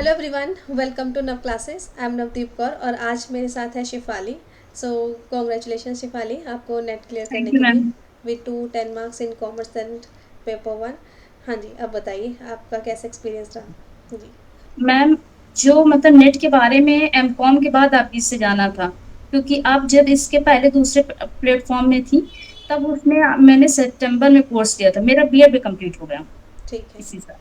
Hello everyone, welcome to नव classes. I am Navdeep Kaur और आज मेरे साथ है शिफाली। सो कॉन्ग्रेचुलेशन शिफाली, आपको नेट क्लियर थैंक करने यू के लिए ma'am. With 10 marks in commerce and paper one. हाँ जी, अब बताइए आपका कैसा एक्सपीरियंस रहा जी। मैम, जो मतलब नेट के बारे में एमकॉम के बाद आप इससे जाना था, क्योंकि आप जब इसके पहले दूसरे प्लेटफॉर्म में थी, तब उसमें मैंने सितंबर में कोर्स किया था। मेरा बीएड भी कंप्लीट हो गया ठीक है। इसी साल।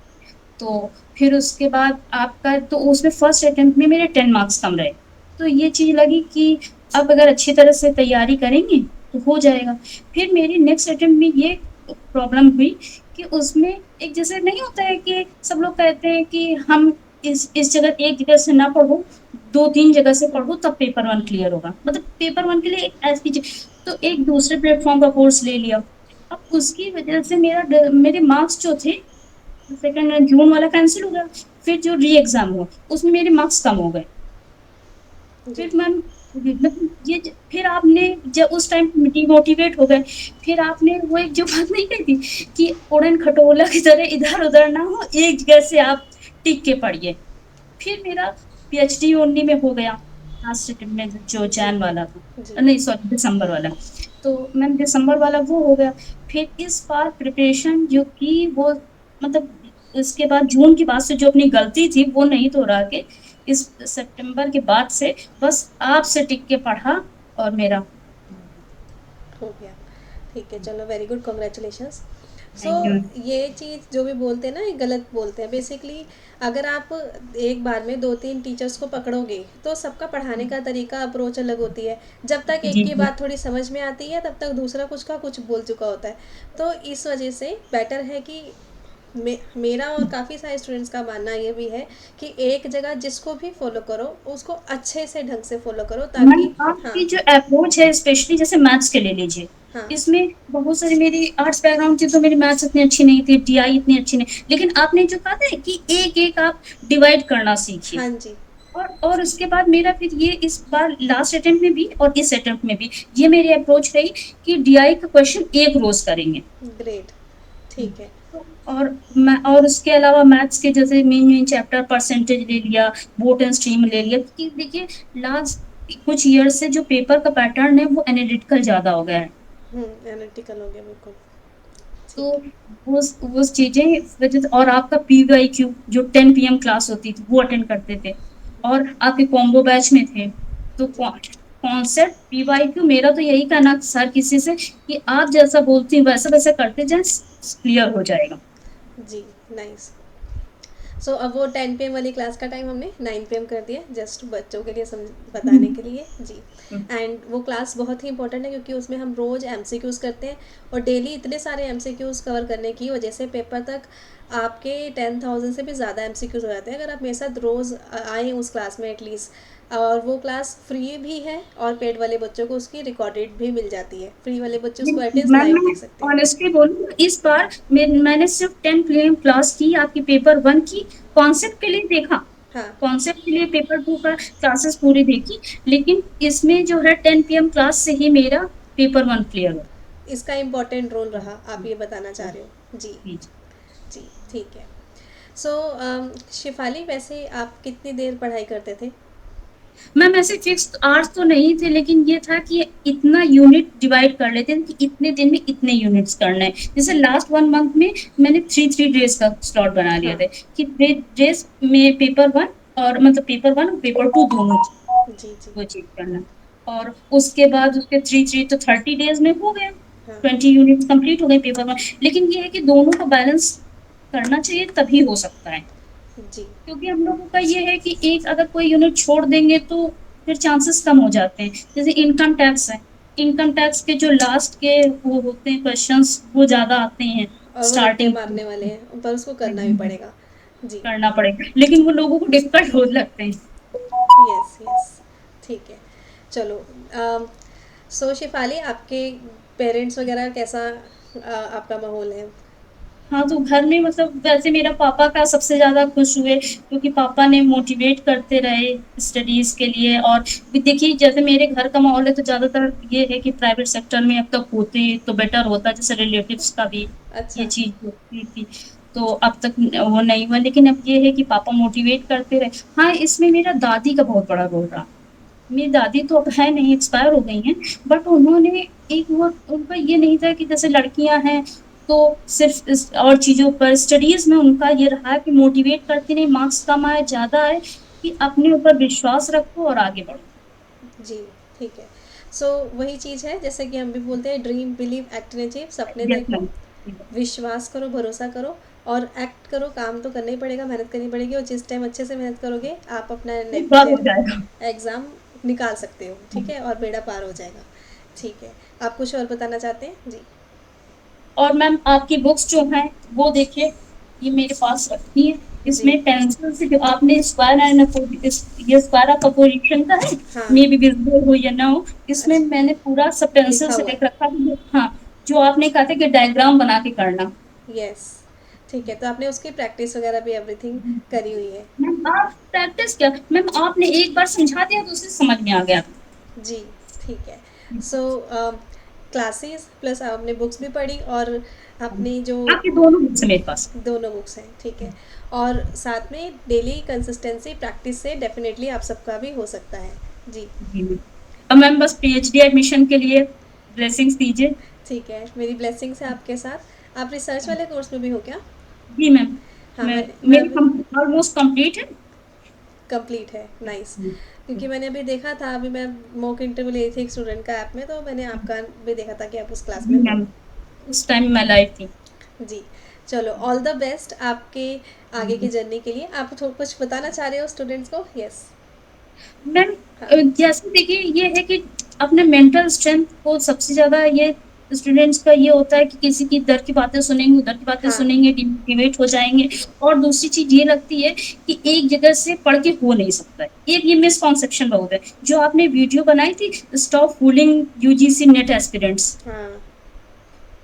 तो फिर उसके बाद आपका तो उसमें फर्स्ट अटेम्प्ट में मेरे 10 मार्क्स कम रहे। तो ये चीज लगी कि अब अगर अच्छी तरह से तैयारी करेंगे तो हो जाएगा। फिर मेरी नेक्स्ट अटेम्प्ट में ये प्रॉब्लम हुई कि उसमें एक जैसे नहीं होता है कि सब लोग कहते हैं कि हम इस जगह एक जगह से ना पढ़ो, दो तीन जगह से पढ़ो तब पेपर वन क्लियर होगा। मतलब पेपर वन के लिए एक ऐसी चीज, तो एक दूसरे प्लेटफॉर्म का कोर्स ले लिया। अब उसकी वजह से मेरे मार्क्स जो थे, सेकंड जून वाला कैंसिल हो गया। फिर जो री एग्जाम हुआ उसमें मेरे मार्क्स कम हो गए। जी। फिर मैम मतलब फिर आपने जब उस टाइम डिमोटिवेट हो गए, फिर आपने वो एक जो बात नहीं कही थी कि उड़न खटोला की तरह इधर उधर ना हो, एक जगह से आप टिक के पढ़िए। फिर मेरा पीएचडी ओनली में हो गया लास्ट अटेम्प्ट में, जो जी। जैन वाला था, जी। नहीं सॉरी दिसंबर वाला। तो मैम दिसंबर वाला वो हो गया। फिर इस बार प्रिपरेशन जो की वो मतलब इसके बाद जून की बाद से जो अपनी गलती थी वो नहीं दोहरा के इस सितंबर के बाद से बस आपसे टिक के पढ़ा और मेरा हो गया। ठीक है, चलो, very good, congratulations. So thank you. ये चीज़ जो भी बोलते हैं ना, ये गलत बोलते हैं बेसिकली। अगर आप एक बार में दो तीन टीचर्स को पकड़ोगे तो सबका पढ़ाने का तरीका, अप्रोच अलग होती है। जब तक एक जी की जी बात थोड़ी समझ में आती है तब तक दूसरा कुछ का कुछ बोल चुका होता है। तो इस वजह से बेटर है कि मेरा और काफ़ी सारे स्टूडेंट्स का मानना ये भी है कि एक जगह जिसको भी फॉलो करो उसको अच्छे से ढंग से फॉलो करो मैम, ताकि। हाँ। आपकी जो अप्रोच है स्पेशली जैसे मैथ्स के ले लीजिए, हाँ। इसमें बहुत सारी मेरी आर्ट्स बैकग्राउंड थी तो मेरी मैथ्स इतनी अच्छी नहीं थी, टीआई इतनी अच्छी नहीं, लेकिन आपने जो कहा था कि एक एक आप डिवाइड करना सीखिए। हाँ जी। और उसके बाद मेरा फिर ये इस बार लास्ट अटेम्प्ट में भी और इस अटेम्प्ट में भी ये मेरी अप्रोच रही कि डीआई का क्वेश्चन एक रोज करेंगे। ग्रेट। ठीक है। तो और उसके अलावा मैथ्स के जैसे मेन मेन चैप्टर परसेंटेज ले लिया, बोट एंड स्ट्रीम ले लिया, क्योंकि देखिए लास्ट कुछ ईयर से जो पेपर का पैटर्न है वो एनालिटिकल ज्यादा हो गया है। एनालिटिकल हो गया बिल्कुल। तो ठीक है। वो चीजें वजह से, और आपका पीवाईक्यू जो 10 PM क्लास होती थी वो अटेंड करते थे, और आपके कॉम्बो बैच में थे। तो जी। कॉन्सेप्ट पीवाईक्यू, मेरा तो यही कहना सर किसी से कि आप जैसा बोलती हैं वैसा वैसा करते जाएं, क्लियर हो जाएगा। जी। नाइस। सो अब वो 10 PM वाली क्लास का टाइम हमने 9 PM कर दिया, जस्ट बच्चों के लिए बताने के लिए जी। एंड वो क्लास बहुत ही इंपॉर्टेंट है क्योंकि उसमें हम रोज़ एमसीक्यूज़ करते हैं और डेली इतने सारे एमसीक्यूज़ कवर करने की वजह से पेपर तक आपके 10,000 से भी ज़्यादा एमसीक्यूज़ हो जाते हैं अगर आप मेरे साथ रोज़ आए उस क्लास में एटलीस्ट। और वो क्लास फ्री भी है और पेड वाले बच्चों को उसकी रिकॉर्डेड भी मिल जाती है। फ्री वाले बच्चे उसको एटलीस्ट मैम, लाइव मैं देख सकते हैं। ऑनेस्टली बोलूं तो इस बार मैंने सिर्फ 10 PM क्लास की आपकी पेपर वन की, कॉन्सेप्ट के लिए देखा। हाँ। कॉन्सेप्ट के लिए पेपर टू का क्लासेस पूरी देखी, लेकिन इसमें जो है 10 PM क्लास से ही मेरा पेपर वन क्लियर हो। इसका इम्पोर्टेंट रोल रहा, आप ये बताना चाह रहे हो जी। जी। जी। ठीक है। सो शिफाली, वैसे आप कितनी देर पढ़ाई करते थे? मैम ऐसे फिक्स आवर्स तो नहीं थे, लेकिन ये था कि इतना यूनिट डिवाइड कर लेते थे कि इतने दिन में इतने यूनिट्स करना है। जैसे लास्ट 1 मंथ में मैंने थ्री थ्री डेज का स्लॉट बना लिया हाँ। था कि डेज में पेपर वन, और मतलब पेपर वन और पेपर टू दोनों जी। जी। वो चीज करना। और उसके बाद उसके थ्री थ्री तो 30 डेज में हो गया। हाँ। 20 यूनिट कंप्लीट हो गए पेपर वन। लेकिन ये है कि दोनों को बैलेंस करना चाहिए तभी हो सकता है, जी। क्योंकि हम लोगों का ये है कि एक अगर कोई यूनिट छोड़ देंगे तो फिर चांसेस कम हो जाते हैं। जैसे इनकम टैक्स है, इनकम टैक्स के जो लास्ट के वो होते हैं क्वेश्चंस वो ज्यादा आते हैं और वो रट्टे स्टार्टिंग मारने वाले हैं पर उसको करना भी पड़ेगा। जी। करना पड़ेगा, लेकिन वो लोगों को डिफिकल्ट हो लगते हैं। Yes yes. ठीक है। चलो। सो शिफाली, आपके पेरेंट्स वगैरह कैसा आपका माहौल है? हाँ, तो घर में मतलब वैसे मेरा पापा का सबसे ज्यादा खुश हुए, क्योंकि पापा ने मोटिवेट करते रहे स्टडीज के लिए। और भी देखिए जैसे मेरे घर का माहौल है तो ज्यादातर ये है कि प्राइवेट सेक्टर में अब तक होते तो बेटर होता, जैसे रिलेटिव्स का भी ये अच्छा। चीज होती थी। तो अब तक वो नहीं हुआ, लेकिन अब ये है कि पापा मोटिवेट करते रहे। हाँ, इसमें मेरा दादी का बहुत बड़ा रोल रहा। मेरी दादी तो अब है नहीं, एक्सपायर हो गई हैं, बट उन्होंने एक वो उनका ये नहीं था कि जैसे लड़कियाँ हैं, तो सिर्फ़ इस और चीज़ों पर स्टडीज़ में उनका ये रहा कि मोटिवेट करती रहीं, मार्क्स कम आए, ज़्यादा आए, कि अपने ऊपर विश्वास रखो और आगे बढ़ो। जी, ठीक है। सो वही चीज़ है जैसे कि हम भी बोलते हैं, dream, believe, act and achieve, सपने यस देखो, मैम। विश्वास करो, भरोसा करो और एक्ट करो, काम तो करना ही पड़ेगा, मेहनत करनी पड़ेगी और जिस टाइम अच्छे से मेहनत करोगे, आप अपना एक बार हो नेट जाएगा। एग्ज़ाम निकाल सकते हो, ठीक है? और बेड़ा पार हो जाएगा। ठीक है। आप कुछ और बताना चाहते हैं? जी। और मैम आपकी बुक्स जो हैं, वो देखिए, ये मेरे पास रखी हैं। जी। इसमें पेंसिल से जो आपने स्क्वायर एंड ये स्क्वायर ऑफ अपोजिशन का है, हाँ। मे बी विजिबल हो या ना हो, इसमें अच्छा, मैंने पूरा सब पेंसिल लिखा से हुआ लिख है। रखा है। हाँ, जो आपने कहा था कि डायग्राम बना के करना। यस। ठीक है, तो आपने उसकी प्रैक्टिस वगैरह भी एवरीथिंग करी हुई है। मैम आप प्रैक्टिस क्या, मैम आपने एक बार समझा दिया तो उसे समझ में आ गया। जी, ठीक है। सो क्लासेस प्लस आपने बुक्स भी पढ़ी और अपनी जो आपकी दोनों बुक्स है मेरे पास। दोनों बुक्स हैं, ठीक है। और साथ में डेली कंसिस्टेंसी प्रैक्टिस से डेफिनेटली आप सबका भी हो सकता है। जी। जी मैम। अब मैम बस पीएचडी एडमिशन के लिए ब्लेसिंग्स दीजिए। ठीक है, मेरी ब्लेसिंग्स है आपके साथ। आप रिसर्च वाले कोर्स में भी हो क्या? जी मैम। हाँ, मैं मैं मेरी अभी ऑलमोस्ट कंप्लीट है। कंप्लीट है, नाइस। क्योंकि मैंने अभी देखा था, अभी मैं मॉक इंटरव्यू ले रही थी एक स्टूडेंट का ऐप में, तो मैंने आपका भी देखा था कि आप उस क्लास में जी हो। मैम, उस टाइम मैं लाइव थी। जी। चलो, ऑल द बेस्ट आपके आगे की जर्नी के लिए। आप कुछ बताना चाह रहे हो स्टूडेंट्स को? यस। मैम हाँ। जैसे देखिए ये है कि अपने मेंटल स्ट्रेंथ को सबसे ज़्यादा ये स्टूडेंट्स का ये होता है कि किसी की इधर की बातें सुनेंगे, उधर की बातें हाँ। सुनेंगे, डिमोटिवेट हो जाएँगे। और दूसरी चीज़ ये लगती है कि एक जगह से पढ़ के हो नहीं सकता है। एक ये मिसकॉन्सेप्शन बहुत है। जो आपने वीडियो बनाई थी, stop fooling UGC net aspirants, हाँ।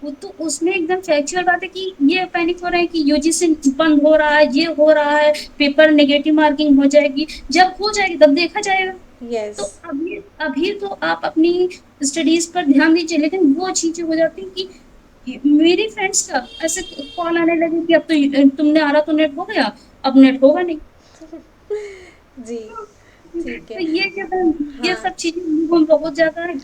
वो तो उसमें एकदम फैक्चुअल बात है कि ये पैनिक हो रहा है कि यूजीसी बंद हो रहा है, ये हो रहा है, पेपर नेगेटिव मार्किंग हो जाएगी। जब हो जाएगी तब देखा जाएगा। यस। तो अभी अभी तो आप अपनी स्टडीज़ पर ध्यान दीजिए, लेकिन वो चीज़ें हो जाती हैं कि मेरी फ्रेंड्स का ऐसे कॉल आने लगे कि अब तो तुमने आरा तो नेट हो गया, अब नेट होगा नहीं। जी, ठीक तो है। ये जो ये हाँ, सब चीज़ें लोगों में बहुत ज़्यादा है।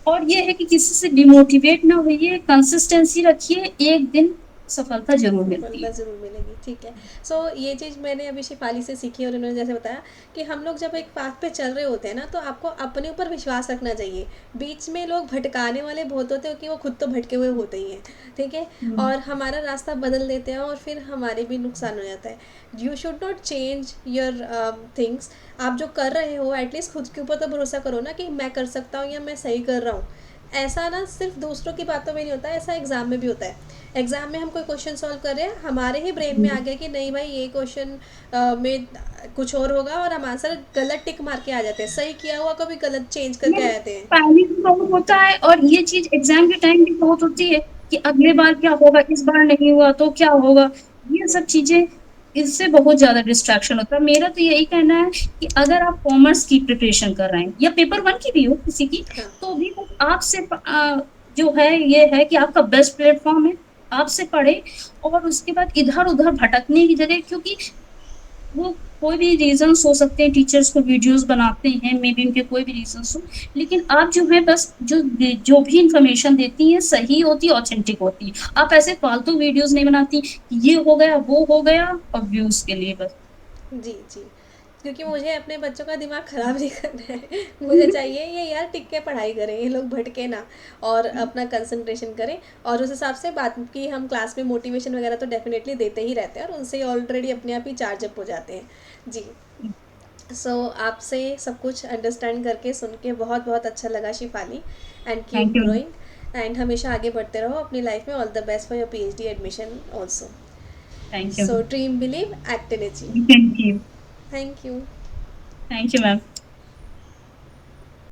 और ये है कि किसी से डिमोटिवेट ना होइए, कंसिस्टेंसी रखिए, एक दिन सफलता ज़रूर मिलती सफलता है। ज़रूर मिलेगी, ठीक है। सो ये चीज़ मैंने अभी शिफाली से सीखी और उन्होंने जैसे बताया कि हम लोग जब एक पाथ पे चल रहे होते हैं ना, तो आपको अपने ऊपर विश्वास रखना चाहिए। बीच में लोग भटकाने वाले बहुत होते हैं कि वो खुद तो भटके हुए होते ही हैं, ठीक है? हुँ। और हमारा रास्ता बदल देते हैं और फिर हमारे भी नुकसान हो जाता है। You should not change your things. आप जो कर रहे हो एटलीस्ट खुद के ऊपर तो भरोसा करो ना कि मैं कर सकता हूँ या मैं सही कर रहा हूँ। ऐसा ना सिर्फ दूसरों की बातों में नहीं होता है, ऐसा एग्ज़ाम में भी होता है। एग्ज़ाम में हम कोई क्वेश्चन सॉल्व कर रहे हैं, हमारे ही ब्रेन में आ गया कि नहीं भाई ये क्वेश्चन में कुछ और होगा और हम आंसर गलत टिक मार के आ जाते हैं, सही किया हुआ को भी गलत चेंज करके आ जाते हैं। पैनिक भी बहुत होता है और ये चीज़ एग्ज़ाम के टाइम भी बहुत होती है कि अगली बार क्या होगा, इस बार नहीं हुआ तो क्या होगा? ये सब चीज़ें, इससे बहुत ज़्यादा डिस्ट्रैक्शन होता है। मेरा तो यही कहना है कि अगर आप कॉमर्स की प्रिपरेशन कर रहे हैं या पेपर 1 की भी हो किसी की, हाँ। तो भी आपसे जो है ये है कि आपका बेस्ट प्लेटफ़ॉर्म है, आपसे पढ़ें। और उसके बाद इधर-उधर भटकने की जगह, क्योंकि वो कोई भी रीज़न्स हो सकते हैं, टीचर्स को वीडियोज़ बनाते हैं, मेबी उनके कोई भी रीज़न्स हों, लेकिन आप जो है बस जो भी इन्फॉर्मेशन देती हैं सही होती है, ऑथेंटिक होती है। आप ऐसे फालतू वीडियोज़ नहीं बनाती, ये हो गया, वो हो गया और व्यूज़ के लिए बस। जी, जी। क्योंकि मुझे अपने बच्चों का दिमाग ख़राब नहीं करना है। मुझे चाहिए ये यार टिक के पढ़ाई करें, ये लोग भटके ना और अपना कंसंट्रेशन करें। और उस हिसाब से बात की हम क्लास में मोटिवेशन वगैरह तो डेफ़िनेटली देते ही रहते हैं और उनसे ऑलरेडी अपने आप ही चार्ज अप हो जाते हैं। जी। सो आपसे सब कुछ अंडरस्टैंड करके सुन के बहुत बहुत अच्छा लगा Shifali. And keep thank you. Growing and हमेशा आगे बढ़ते रहो अपनी लाइफ में। All the best for your PhD admission also. Thank you. So dream believe act and achieve. Thank you. Thank you. Thank you ma'am.